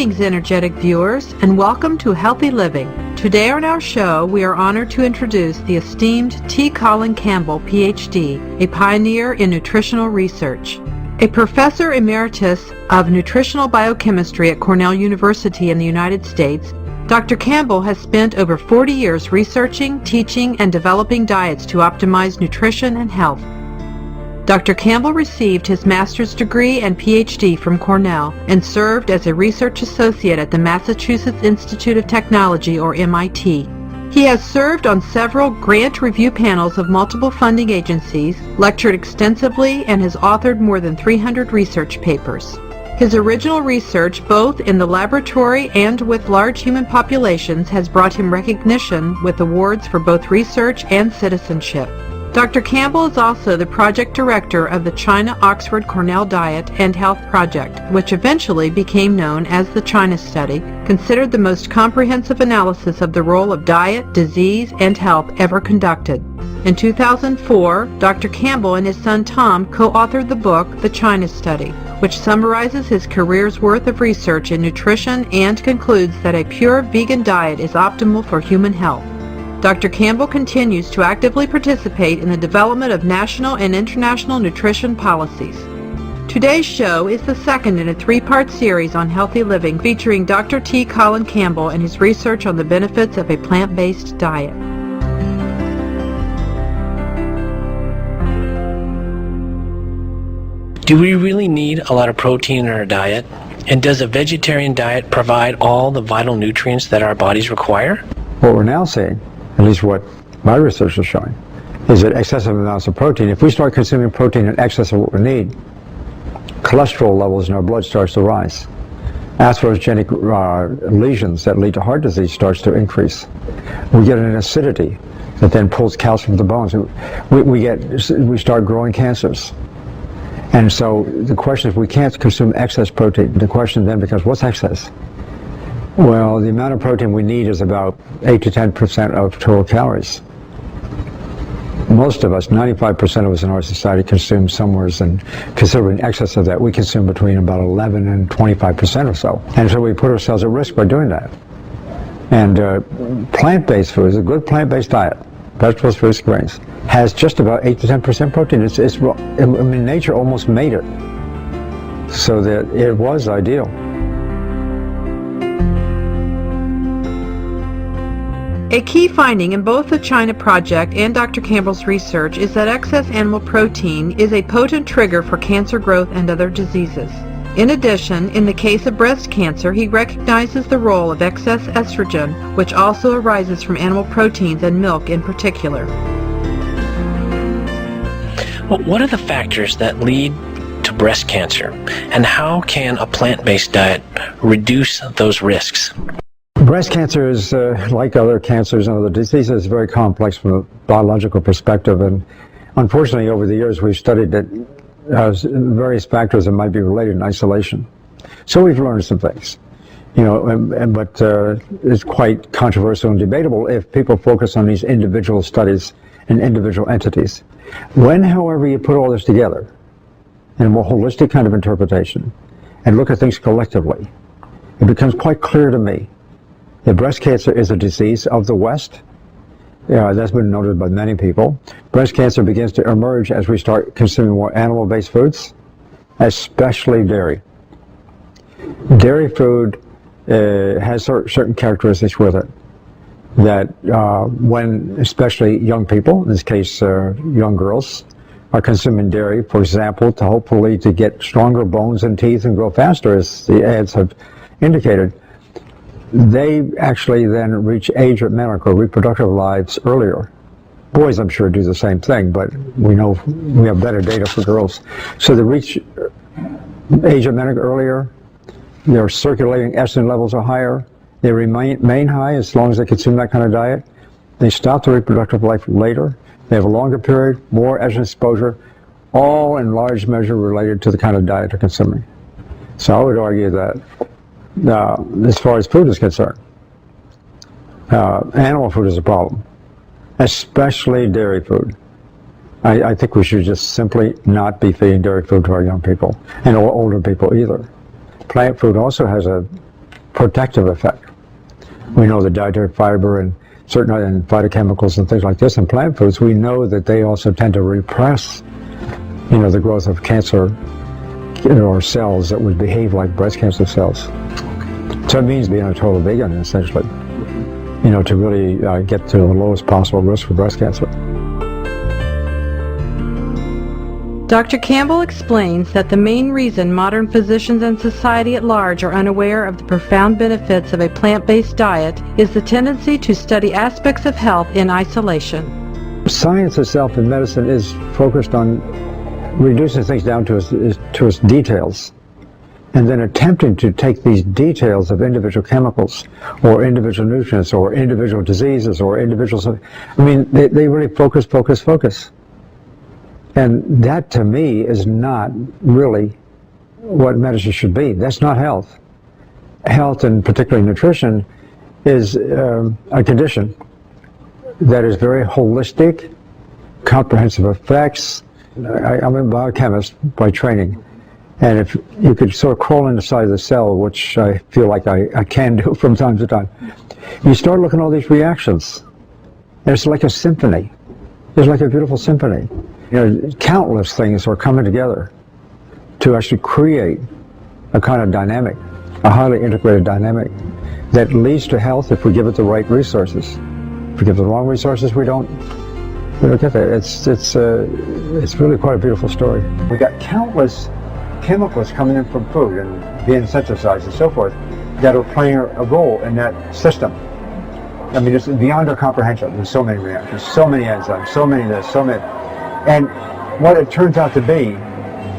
Greetings, energetic viewers, and welcome to Healthy Living. Today on our show, we are honored to introduce the esteemed T. Colin Campbell, Ph.D., a pioneer in nutritional research. A professor emeritus of nutritional biochemistry at Cornell University in the United States, Dr. Campbell has spent over 40 years researching, teaching, and developing diets to optimize nutrition and health. Dr. Campbell received his master's degree and Ph.D. from Cornell and served as a research associate at the Massachusetts Institute of Technology, or MIT. He has served on several grant review panels of multiple funding agencies, lectured extensively, and has authored more than 300 research papers. His original research, both in the laboratory and with large human populations, has brought him recognition with awards for both research and citizenship. Dr. Campbell is also the project director of the China-Oxford-Cornell Diet and Health Project, which eventually became known as the China Study, considered the most comprehensive analysis of the role of diet, disease, and health ever conducted. In 2004, Dr. Campbell and his son Tom co-authored the book, The China Study, which summarizes his career's worth of research in nutrition and concludes that a pure vegan diet is optimal for human health. Dr. Campbell continues to actively participate in the development of national and international nutrition policies. Today's show is the second in a three-part series on healthy living featuring Dr. T. Colin Campbell and his research on the benefits of a plant-based diet. Do we really need a lot of protein in our diet? And does a vegetarian diet provide all the vital nutrients that our bodies require? What we're now seeing, at least what my research is showing, is that excessive amounts of protein, if we start consuming protein in excess of what we need, cholesterol levels in our blood starts to rise. Atherogenic lesions that lead to heart disease starts to increase. We get an acidity that then pulls calcium from the bones. We start growing cancers. And so the question is, we can't consume excess protein. The question then becomes, what's excess? Well, the amount of protein we need is about 8 to 10% of total calories. Most of us, 95% of us in our society, consume somewhere, and considering excess of that, we consume between about 11 and 25% or so. And so we put ourselves at risk by doing that. And plant-based food is a good plant-based diet, vegetables, fruits, grains, has just about 8 to 10% protein. Nature almost made it so that it was ideal. A key finding in both the China Project and Dr. Campbell's research is that excess animal protein is a potent trigger for cancer growth and other diseases. In addition, in the case of breast cancer, he recognizes the role of excess estrogen, which also arises from animal proteins and milk in particular. Well, what are the factors that lead to breast cancer, and how can a plant-based diet reduce those risks? Breast cancer is, like other cancers and other diseases, very complex from a biological perspective, and unfortunately over the years we've studied that various factors that might be related in isolation. So we've learned some things, but it's quite controversial and debatable if people focus on these individual studies and individual entities. When, however, you put all this together in a more holistic kind of interpretation and look at things collectively, it becomes quite clear to me that breast cancer is a disease of the West. That's been noted by many people. Breast cancer begins to emerge as we start consuming more animal-based foods, especially dairy. Dairy food has certain characteristics with it that when especially young people, in this case young girls, are consuming dairy, for example, to hopefully to get stronger bones and teeth and grow faster, as the ads have indicated, they actually then reach age at menarche, reproductive lives, earlier. Boys, I'm sure, do the same thing, but we know we have better data for girls. So they reach age at menarche earlier, their circulating estrogen levels are higher, they remain high as long as they consume that kind of diet. They stop the reproductive life later, they have a longer period, more estrogen exposure, all in large measure related to the kind of diet they're consuming. So I would argue that as far as food is concerned, animal food is a problem, especially dairy food. I think we should just simply not be feeding dairy food to our young people, and older people either. Plant food also has a protective effect. We know the dietary fiber and certain phytochemicals and things like this in plant foods, we know that they also tend to repress, the growth of cancer or cells that would behave like breast cancer cells. So it means being a total vegan, essentially, to really get to the lowest possible risk for breast cancer. Dr. Campbell explains that the main reason modern physicians and society at large are unaware of the profound benefits of a plant-based diet is the tendency to study aspects of health in isolation. Science itself in medicine is focused on reducing things down to its details, and then attempting to take these details of individual chemicals or individual nutrients or individual diseases or individual... they really focus. And that, to me, is not really what medicine should be. That's not health. Health, and particularly nutrition, is a condition that is very holistic, comprehensive effects. I'm a biochemist by training, and if you could sort of crawl inside the cell, which I feel like I can do from time to time, you start looking at all these reactions, and it's like a symphony. It's like a beautiful symphony. Countless things are coming together to actually create a kind of dynamic, a highly integrated dynamic that leads to health if we give it the right resources. If we give it the wrong resources, we don't get there. It's really quite a beautiful story. We got countless chemicals coming in from food and being synthesized and so forth that are playing a role in that system. It's beyond our comprehension. There's so many reactions, so many enzymes, so many this, so many. And what it turns out to be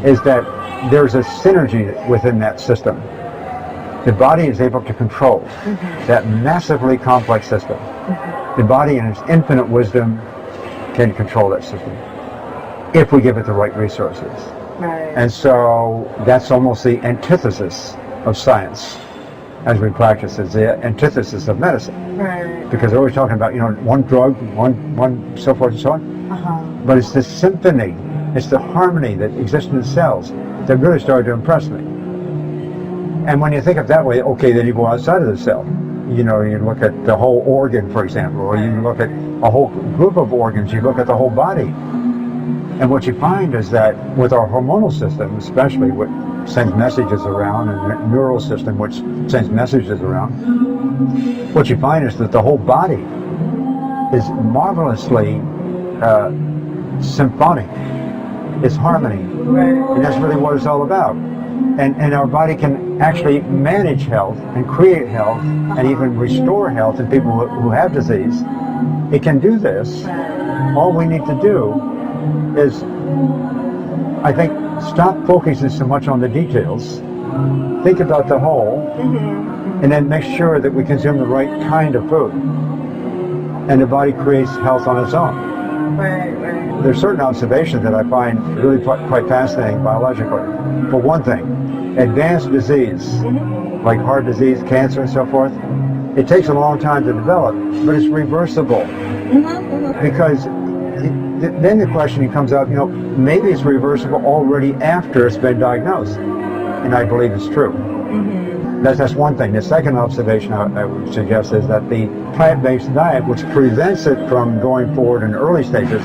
is that there's a synergy within that system. The body is able to control that massively complex system. The body, in its infinite wisdom, can control that system if we give it the right resources. Right. And so that's almost the antithesis of science as we practice. It's the antithesis of medicine. Right. Because they're always talking about, one drug, one so forth and so on. But it's the symphony, it's the harmony that exists in the cells that really started to impress me. And when you think of it that way, okay, then you go outside of the cell. You look at the whole organ, for example, or you look at a whole group of organs, you look at the whole body. And what you find is that with our hormonal system, especially, which sends messages around, and the neural system, which sends messages around, what you find is that the whole body is marvelously symphonic. It's harmony, and that's really what it's all about. And our body can actually manage health and create health and even restore health in people who have disease. It can do this. All we need to do is, I think, stop focusing so much on the details, think about the whole, and then make sure that we consume the right kind of food, and the body creates health on its own. There's certain observations that I find really quite fascinating biologically. For one thing, advanced disease, like heart disease, cancer, and so forth, it takes a long time to develop, but it's reversible. Because then the question comes up, maybe it's reversible already after it's been diagnosed. And I believe it's true. That's one thing. The second observation I would suggest is that the plant-based diet, which prevents it from going forward in early stages,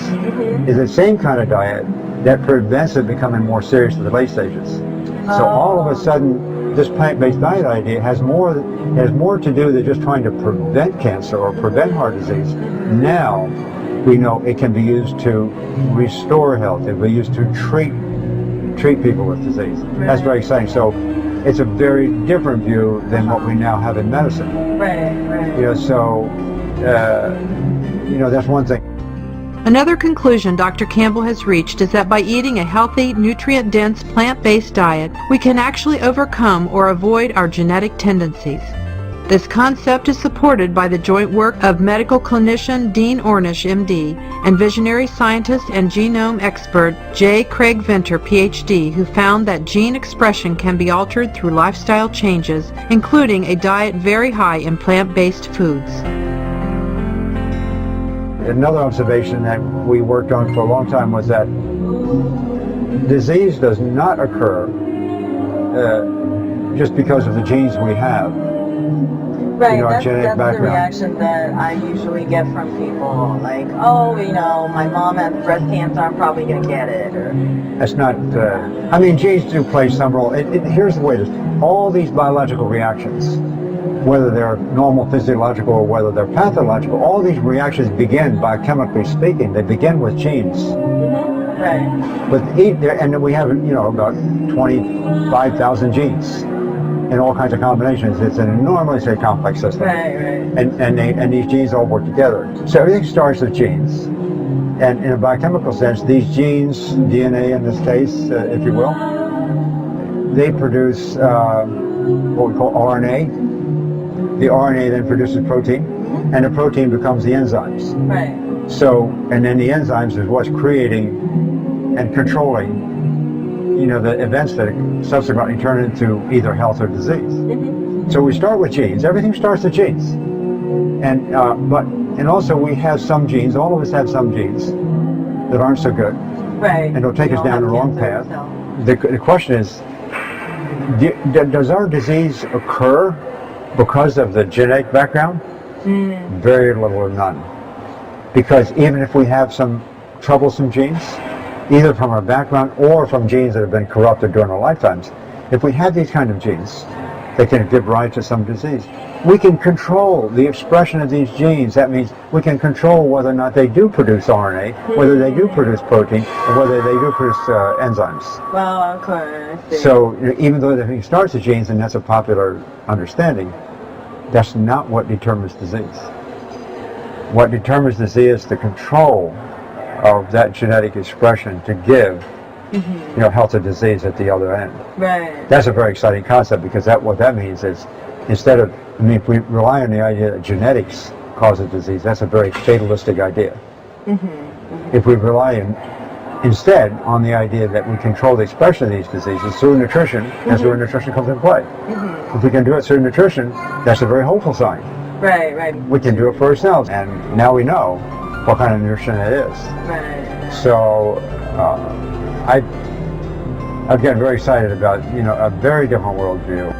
is the same kind of diet that prevents it becoming more serious in the late stages. So all of a sudden, this plant-based diet idea has more to do than just trying to prevent cancer or prevent heart disease. Now, we know it can be used to restore health. It can be used to treat people with disease. That's very exciting. So it's a very different view than what we now have in medicine. That's one thing. Another conclusion Dr. Campbell has reached is that by eating a healthy, nutrient-dense, plant-based diet, we can actually overcome or avoid our genetic tendencies. This concept is supported by the joint work of medical clinician Dean Ornish, MD, and visionary scientist and genome expert J. Craig Venter, PhD, who found that gene expression can be altered through lifestyle changes, including a diet very high in plant-based foods. Another observation that we worked on for a long time was that disease does not occur just because of the genes we have. Right, you know, that's genetic the background. reaction that I usually get from people. Like, oh, you know, my mom has breast cancer, I'm probably going to get it. Or, That's not, I mean, genes do play some role. Here's the way it is. All these biological reactions, whether they're normal physiological or whether they're pathological, all these reactions begin, biochemically speaking, they begin with genes. right. And we have, you know, about 25,000 genes in all kinds of combinations. It's an enormously complex system. Right, right. And these genes all work together. So everything starts with genes. And in a biochemical sense, these genes, DNA in this case, if you will, they produce what we call RNA. The RNA then produces protein, and the protein becomes the enzymes. Right. So, and then the enzymes is what's creating and controlling, you know, the events that subsequently turn into either health or disease. So we start with genes. Everything starts with genes. And also we have some genes, all of us have some genes that aren't so good. Right. And it'll take We us all down the have wrong cancer, path. The question is, does our disease occur because of the genetic background? Very little or none. Because even if we have some troublesome genes, either from our background or from genes that have been corrupted during our lifetimes, if we have these kind of genes that can give rise to some disease, we can control the expression of these genes. That means we can control whether or not they do produce RNA, whether they do produce protein, or whether they do produce enzymes. Well, okay, I see. So even though everything starts with genes, and that's a popular understanding, that's not what determines disease. What determines disease is the control of that genetic expression to give, you know, health or disease at the other end. Right. That's a very exciting concept, because what that means is, instead of, I mean, if we rely on the idea that genetics causes disease, that's a very fatalistic idea. If we rely instead on the idea that we control the expression of these diseases through nutrition, that's where nutrition comes into play. If we can do it through nutrition, that's a very hopeful sign. Right, right. We can do it for ourselves, and now we know what kind of nutrition it is. Right. So I'm getting very excited about, you know, a very different worldview.